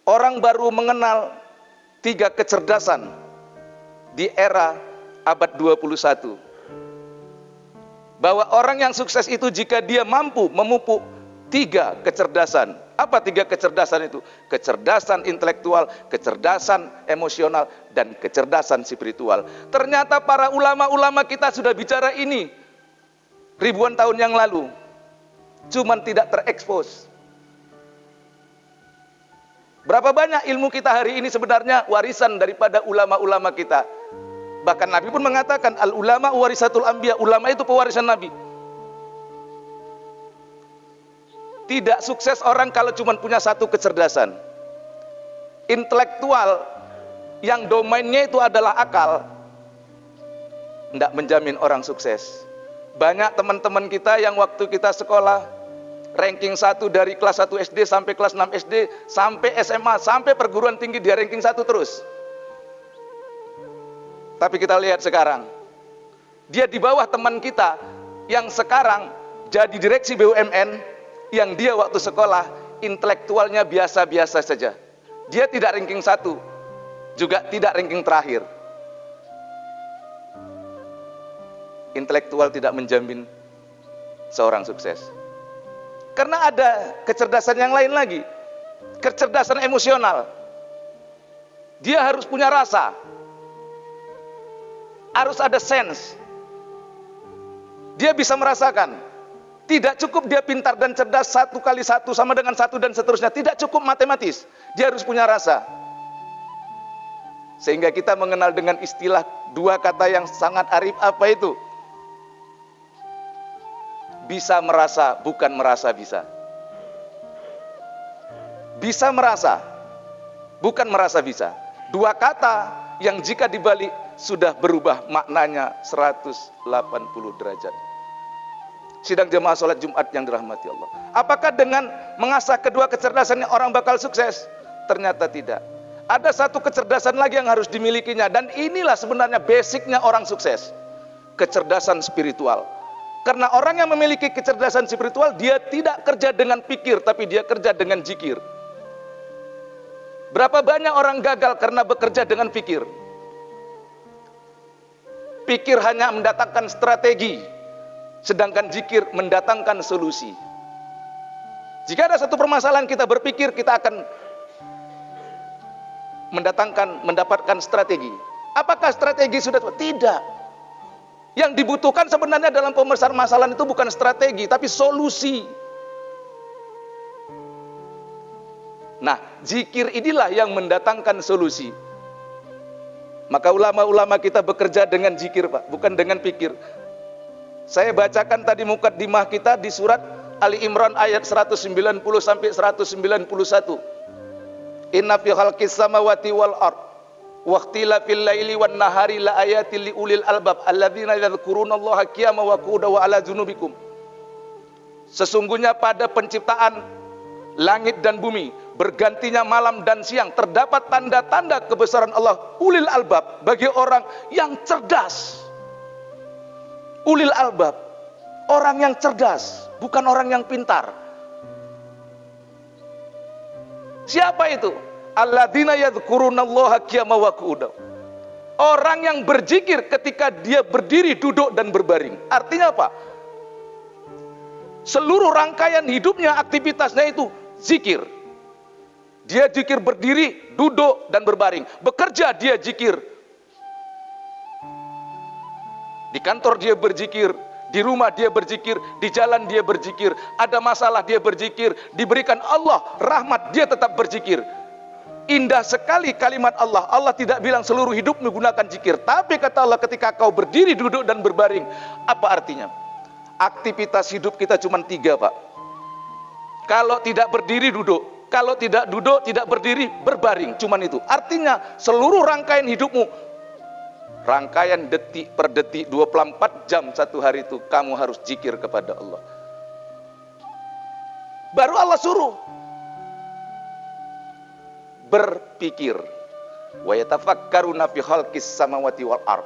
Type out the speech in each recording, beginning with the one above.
Orang baru mengenal 3 kecerdasan di era abad 21. Bahwa orang yang sukses itu jika dia mampu memupuk 3 kecerdasan. Apa 3 kecerdasan itu? Kecerdasan intelektual, kecerdasan emosional, dan kecerdasan spiritual. Ternyata para ulama-ulama kita sudah bicara ini ribuan tahun yang lalu. Cuman tidak terekspos. Berapa banyak ilmu kita hari ini sebenarnya warisan daripada ulama-ulama kita. Bahkan Nabi pun mengatakan, al-ulama warisatul anbiya, ulama itu pewarisan Nabi. Tidak sukses orang kalau cuma punya 1 kecerdasan. Intelektual yang domainnya itu adalah akal, tidak menjamin orang sukses. Banyak teman-teman kita yang waktu kita sekolah, ranking 1 dari kelas 1 SD sampai kelas 6 SD, sampai SMA, sampai perguruan tinggi dia ranking 1 terus. Tapi kita lihat sekarang, dia di bawah teman kita yang sekarang jadi direksi BUMN, yang dia waktu sekolah intelektualnya biasa-biasa saja. Dia tidak ranking 1, juga tidak ranking terakhir. Intelektual tidak menjamin seorang sukses. Karena ada kecerdasan yang lain lagi, kecerdasan emosional. Dia harus punya rasa, harus ada sense. Dia bisa merasakan. Tidak cukup dia pintar dan cerdas 1 kali 1 sama dengan 1 dan seterusnya. Tidak cukup matematis. Dia harus punya rasa. Sehingga kita mengenal dengan istilah 2 kata yang sangat arif. Apa itu? Bisa merasa, bukan merasa bisa. Bisa merasa, bukan merasa bisa. 2 kata yang jika dibalik sudah berubah maknanya 180 derajat. Sidang jemaah sholat Jumat yang dirahmati Allah. Apakah dengan mengasah kedua kecerdasan orang bakal sukses? Ternyata tidak. Ada 1 kecerdasan lagi yang harus dimilikinya, dan inilah sebenarnya basicnya orang sukses. Kecerdasan spiritual. Karena orang yang memiliki kecerdasan spiritual, dia tidak kerja dengan pikir, tapi dia kerja dengan zikir. Berapa banyak orang gagal karena bekerja dengan pikir? Pikir hanya mendatangkan strategi, sedangkan zikir mendatangkan solusi. Jika ada satu permasalahan kita berpikir, kita akan mendapatkan strategi. Apakah strategi sudah? Tidak. Yang dibutuhkan sebenarnya dalam permasalahan itu bukan strategi, tapi solusi. Nah, zikir inilah yang mendatangkan solusi. Maka ulama-ulama kita bekerja dengan zikir, Pak, bukan dengan pikir. Saya bacakan tadi mukaddimah kita di surat Ali Imran ayat 190 sampai 191. Inna fi khalqis samawati wal ard wa ikhtilafil laili wan nahari la ayatil liulil albab alladzina yadhkurunallaha qiyaman wa qu'udan wa ala junubikum. Sesungguhnya pada penciptaan langit dan bumi, bergantinya malam dan siang, terdapat tanda-tanda kebesaran Allah ulil albab, bagi orang yang cerdas. Ulil albab, orang yang cerdas, bukan orang yang pintar. Siapa itu? Alladzina yadhkurunallaha qiyaman wa qu'udan. Orang yang berzikir ketika dia berdiri, duduk dan berbaring. Artinya apa? Seluruh rangkaian hidupnya, aktivitasnya itu zikir. Dia zikir berdiri, duduk dan berbaring. Bekerja dia zikir. Di kantor dia berzikir, di rumah dia berzikir, di jalan dia berzikir, ada masalah dia berzikir, diberikan Allah rahmat dia tetap berzikir. Indah sekali kalimat Allah. Allah tidak bilang seluruh hidup menggunakan zikir, tapi kata Allah ketika kau berdiri, duduk dan berbaring. Apa artinya? Aktivitas hidup kita cuma 3, Pak. Kalau tidak berdiri, duduk. Kalau tidak duduk, tidak berdiri, berbaring. Cuman itu. Artinya seluruh rangkaian hidupmu, rangkaian detik per detik 24 jam satu hari itu kamu harus zikir kepada Allah. Baru Allah suruh berpikir. Wa yatafakkaruna fi khalqis samawati wal ard.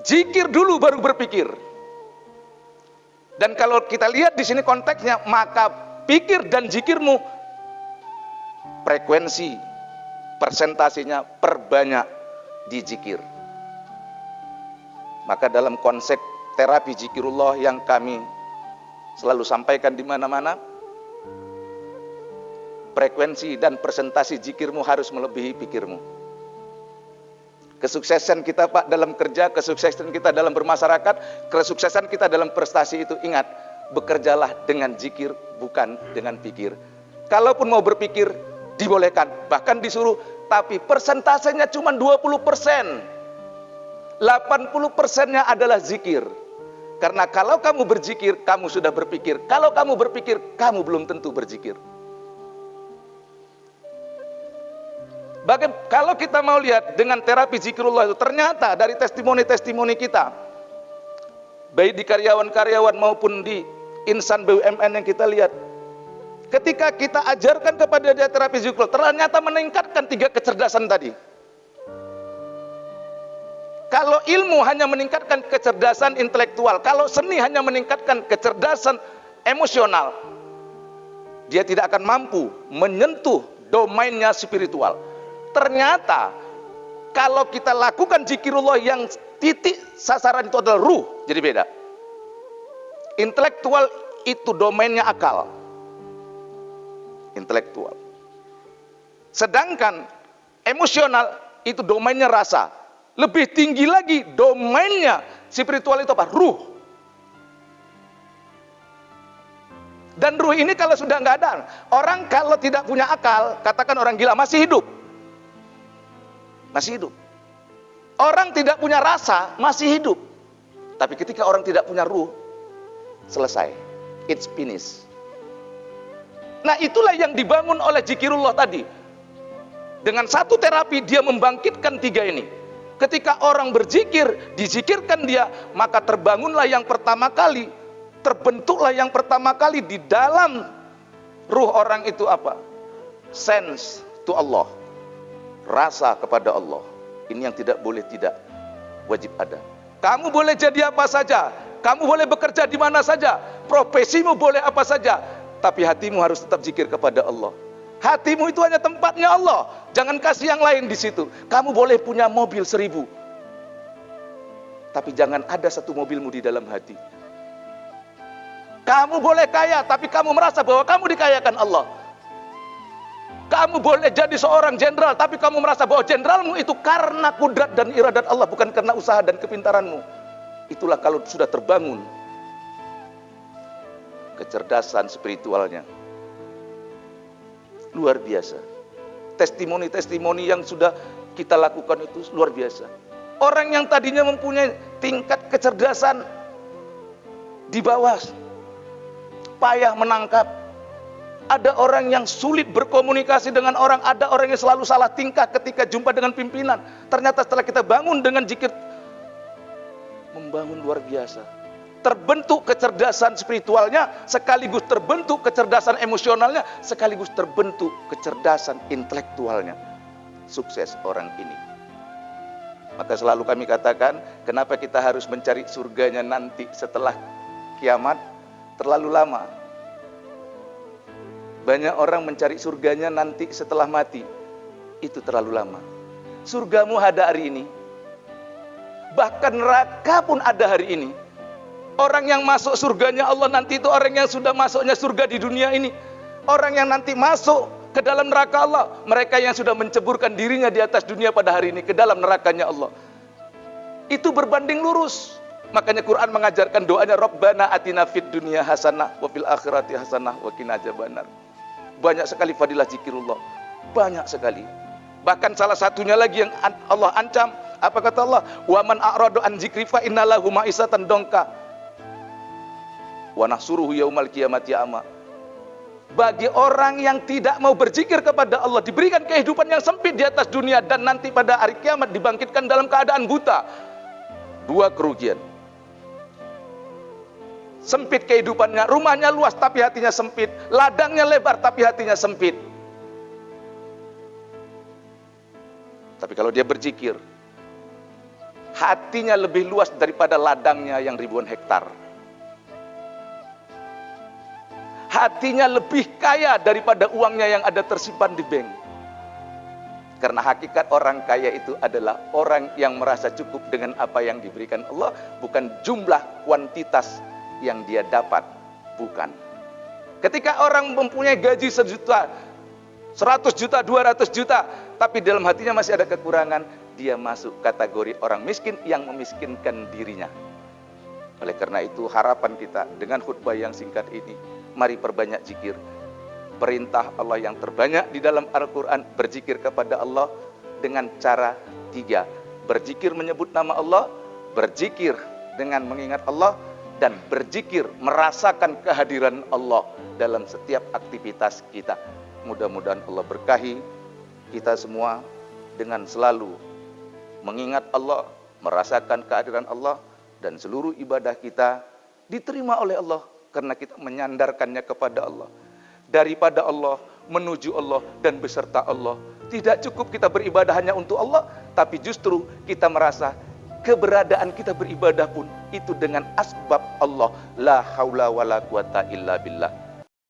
Zikir dulu baru berpikir. Dan kalau kita lihat di sini konteksnya, maka pikir dan zikirmu frekuensi, persentasenya perbanyak di zikir. Maka dalam konsep terapi zikirullah yang kami selalu sampaikan di mana-mana, frekuensi dan persentase zikirmu harus melebihi pikirmu. Kesuksesan kita Pak dalam kerja, kesuksesan kita dalam bermasyarakat, kesuksesan kita dalam prestasi itu, ingat, bekerjalah dengan zikir, bukan dengan pikir. Kalaupun mau berpikir, dibolehkan, bahkan disuruh, tapi persentasenya cuma 20%. 80%-nya adalah zikir. Karena kalau kamu berzikir, kamu sudah berpikir. Kalau kamu berpikir, kamu belum tentu berzikir. Kalau kita mau lihat dengan terapi zikirullah itu, ternyata dari testimoni-testimoni kita, baik di karyawan-karyawan maupun di insan BUMN yang kita lihat, ketika kita ajarkan kepada dia terapi zikirullah, ternyata meningkatkan 3 kecerdasan tadi. Kalau ilmu hanya meningkatkan kecerdasan intelektual, kalau seni hanya meningkatkan kecerdasan emosional, dia tidak akan mampu menyentuh domainnya spiritual. Ternyata kalau kita lakukan zikirullah yang titik sasaran itu adalah ruh, jadi beda. Intelektual itu domainnya akal, intelektual. Sedangkan emosional itu domainnya rasa. Lebih tinggi lagi domainnya spiritual itu apa? Ruh. Dan ruh ini kalau sudah nggak ada, orang kalau tidak punya akal, katakan orang gila, masih hidup. Masih hidup. Orang tidak punya rasa, masih hidup. Tapi ketika orang tidak punya ruh, selesai. It's finished. Nah, itulah yang dibangun oleh zikirullah tadi. Dengan satu terapi dia membangkitkan 3 ini. Ketika orang berzikir, dizikirkan dia, maka terbangunlah yang pertama kali, terbentuklah yang pertama kali di dalam ruh orang itu apa? Sense to Allah. Rasa kepada Allah. Ini yang tidak boleh tidak, wajib ada. Kamu boleh jadi apa saja, kamu boleh bekerja di mana saja, profesimu boleh apa saja, tapi hatimu harus tetap zikir kepada Allah. Hatimu itu hanya tempatnya Allah. Jangan kasih yang lain di situ. Kamu boleh punya mobil 1000. Tapi jangan ada satu mobilmu di dalam hati. Kamu boleh kaya, tapi kamu merasa bahwa kamu dikayakan Allah. Kamu boleh jadi seorang jenderal, tapi kamu merasa bahwa jenderalmu itu karena kudrat dan iradat Allah, bukan karena usaha dan kepintaranmu. Itulah kalau sudah terbangun kecerdasan spiritualnya. Luar biasa. Testimoni-testimoni yang sudah kita lakukan itu luar biasa. Orang yang tadinya mempunyai tingkat kecerdasan di bawah, payah menangkap. Ada orang yang sulit berkomunikasi dengan orang, ada orang yang selalu salah tingkah ketika jumpa dengan pimpinan. Ternyata setelah kita bangun dengan zikir, membangun luar biasa. Terbentuk kecerdasan spiritualnya, sekaligus terbentuk kecerdasan emosionalnya, sekaligus terbentuk kecerdasan intelektualnya. Sukses orang ini. Maka selalu kami katakan, kenapa kita harus mencari surganya nanti setelah kiamat? Terlalu lama. Banyak orang mencari surganya nanti setelah mati. Itu terlalu lama. Surgamu ada hari ini. Bahkan neraka pun ada hari ini. Orang yang masuk surganya Allah nanti itu orang yang sudah masuknya surga di dunia ini. Orang yang nanti masuk ke dalam neraka Allah, mereka yang sudah menceburkan dirinya di atas dunia pada hari ini ke dalam nerakanya Allah. Itu berbanding lurus. Makanya Quran mengajarkan doanya, Rabbana atina fid dunya hasanah wa fil akhirati hasanah wa qina adzabannar. Banyak sekali fadilah zikirullah. Banyak sekali. Bahkan salah satunya lagi yang Allah ancam, apa kata Allah? Wa man a'radu an dzikri fa innalahu ma'isatan dongka. Wa nahsuruhu yaumal qiyamati a'ma. Bagi orang yang tidak mau berzikir kepada Allah, diberikan kehidupan yang sempit di atas dunia, dan nanti pada hari kiamat dibangkitkan dalam keadaan buta. 2 kerugian. Sempit kehidupannya, rumahnya luas tapi hatinya sempit, ladangnya lebar tapi hatinya sempit. Tapi kalau dia berzikir, hatinya lebih luas daripada ladangnya yang ribuan hektar. hatinya lebih kaya daripada uangnya yang ada tersimpan di bank. Karena hakikat orang kaya itu adalah orang yang merasa cukup dengan apa yang diberikan Allah, bukan jumlah kuantitas yang dia dapat, bukan. Ketika orang mempunyai gaji 1 juta, 100 juta, 200 juta, tapi dalam hatinya masih ada kekurangan, dia masuk kategori orang miskin yang memiskinkan dirinya. Oleh karena itu harapan kita dengan khutbah yang singkat ini, mari perbanyak zikir. Perintah Allah yang terbanyak di dalam Al-Quran, berzikir kepada Allah dengan cara 3. Berzikir menyebut nama Allah, berzikir dengan mengingat Allah, dan berzikir merasakan kehadiran Allah dalam setiap aktivitas kita. Mudah-mudahan Allah berkahi kita semua dengan selalu mengingat Allah, merasakan kehadiran Allah, dan seluruh ibadah kita diterima oleh Allah karena kita menyandarkannya kepada Allah. Daripada Allah, menuju Allah, dan beserta Allah. Tidak cukup kita beribadah hanya untuk Allah, tapi justru kita merasa keberadaan kita beribadah pun itu dengan asbab Allah. La haula wala quwata illa billah.